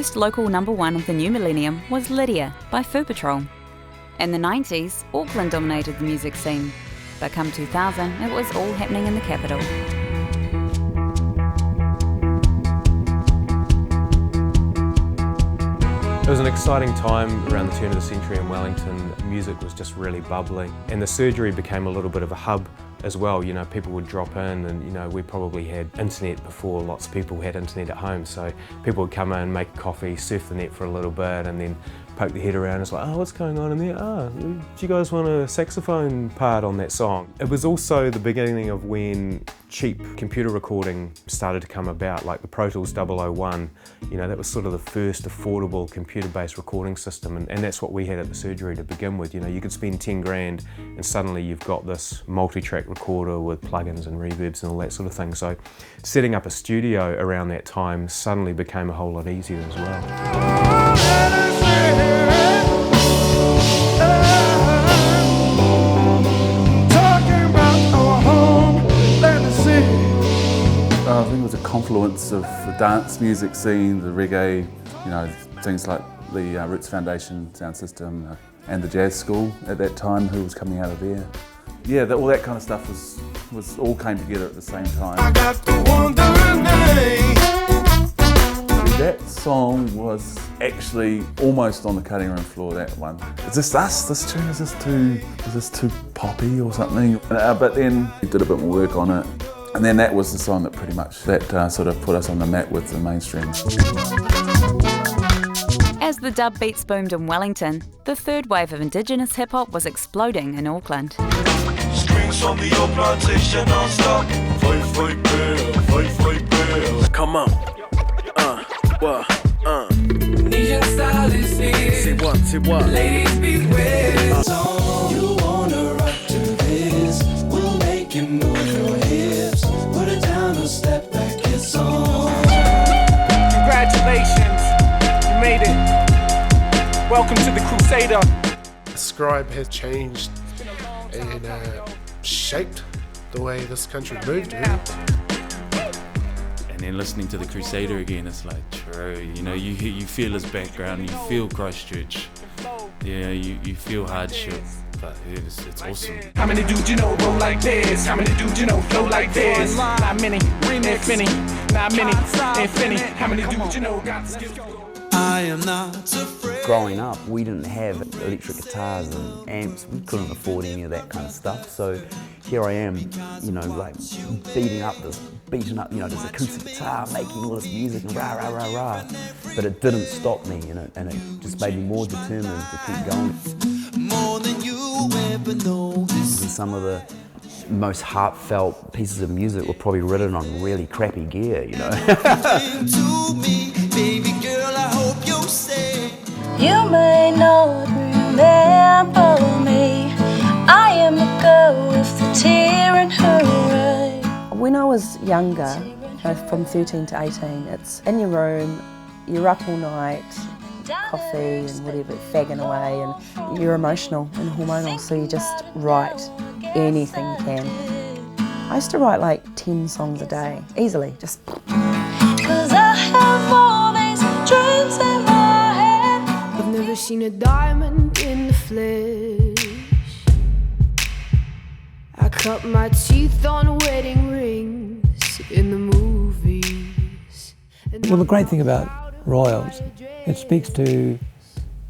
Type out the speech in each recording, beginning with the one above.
first local #1 of the new millennium was Lydia by Fur Patrol. In the 90s, Auckland dominated the music scene, but come 2000, it was all happening in the capital. It was an exciting time around the turn of the century in Wellington. Music was just really bubbling, and the surgery became a little bit of a hub as well. You know, people would drop in, and you know, we probably had internet before lots of people had internet at home, so people would come in, make a coffee, surf the net for a little bit, and then poke their head around. It's like, oh, what's going on in there? Oh, do you guys want a saxophone part on that song? It was also the beginning of when cheap computer recording started to come about, like the Pro Tools 001. You know, that was sort of the first affordable computer-based recording system, and that's what we had at the surgery to begin with. You know, you could spend 10 grand and suddenly you've got this multi-track recorder with plugins and reverbs and all that sort of thing. So setting up a studio around that time suddenly became a whole lot easier as well. I think it was a confluence of the dance music scene, the reggae, you know, things like the Roots Foundation sound system and the jazz school at that time, who was coming out of there. Yeah, all that kind of stuff was all came together at the same time. I got the wandering name. That song was actually almost on the cutting room floor, that one. Is this us? This tune? Is this too poppy or something? But then we did a bit more work on it. And then that was the song that pretty much sort of put us on the map with the mainstream. As the dub beats boomed in Wellington, the third wave of Indigenous hip-hop was exploding in Auckland. Strings on the old plantation non-stop. Fight, bill. Come on. Indonesian style is here. Say what? Ladies beware. You wanna rock to this? We'll make you move your hips. Put it down or step back, it's on. Congratulations, you made it. Welcome to the Crusader. Scribe has changed and shaped the way this country moved. Really. And then listening to the Crusader again, it's like true. You know, you feel his background, you feel Christchurch, yeah, you feel hardship. But it's awesome. How many dudes you know roll like this? How many dudes you know flow like this? Not many, infinity. Not many, infinity. How many dudes you know got the skills? I am not afraid. Growing up, we didn't have electric guitars and amps. We couldn't afford any of that kind of stuff. So here I am, you know, like beating up, you know, this acoustic guitar, making all this music and rah, rah, rah, rah. But it didn't stop me, you know, and it just made me more determined to keep going. More than you ever know. And some of the most heartfelt pieces of music were probably written on really crappy gear, you know. To me, baby girl, I hope you'll say. You may not remember me. I am the girl with the tear in her eye. When I was younger, from 13 to 18, it's in your room, you're up all night, coffee and whatever, fagging away, and you're emotional and hormonal, so you just write anything you can. I used to write like 10 songs a day, easily, just. 'Cause I have all these dreams in my head. I've never seen a diamond in the flesh. I cut my teeth on wedding rings in the movies. Well, the great thing about Royals, it speaks to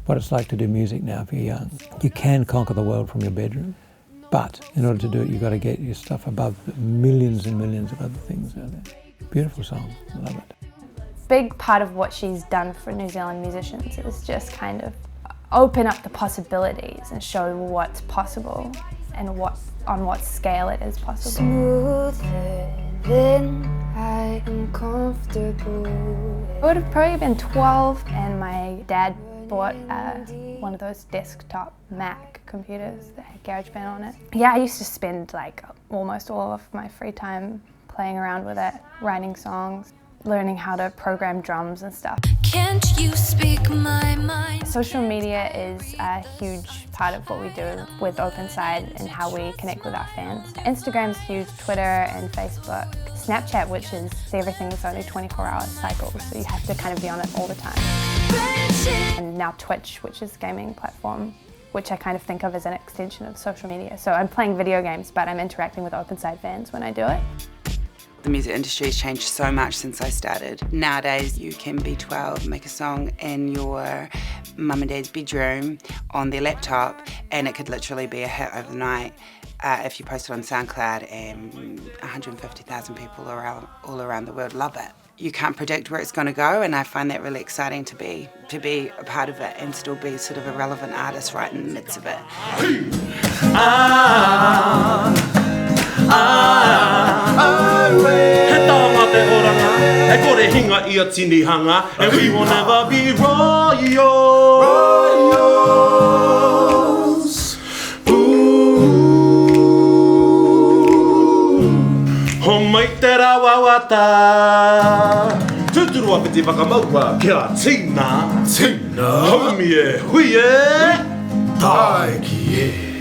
what it's like to do music now if you're young. You can conquer the world from your bedroom, but in order to do it, you've got to get your stuff above the millions and millions of other things out there. Beautiful song, I love it. Big part of what she's done for New Zealand musicians is just kind of open up the possibilities and show what's possible and on what scale it is possible. Smoother than I am comfortable. I would have probably been 12 and my dad bought one of those desktop Mac computers that had GarageBand on it. Yeah, I used to spend like almost all of my free time playing around with it, writing songs, learning how to program drums and stuff. Can't you speak my mind? Social media is a huge part of what we do with Openside and how we connect with our fans. Instagram's huge, Twitter and Facebook. Snapchat, which is everything is only 24-hour cycles, so you have to kind of be on it all the time. And now Twitch, which is a gaming platform, which I kind of think of as an extension of social media. So I'm playing video games, but I'm interacting with OpenSide fans when I do it. The music industry has changed so much since I started. Nowadays, you can be 12, make a song in your mum and dad's bedroom on their laptop, and it could literally be a hit overnight if you post it on SoundCloud, and 150,000 people all around the world love it. You can't predict where it's going to go, and I find that really exciting to be a part of it and still be sort of a relevant artist right in the midst of it. And we will never be royals. Ho mai te rawa wata Tuturua piti whakamaua kia tina Tina Haumi e hui e Tai ki e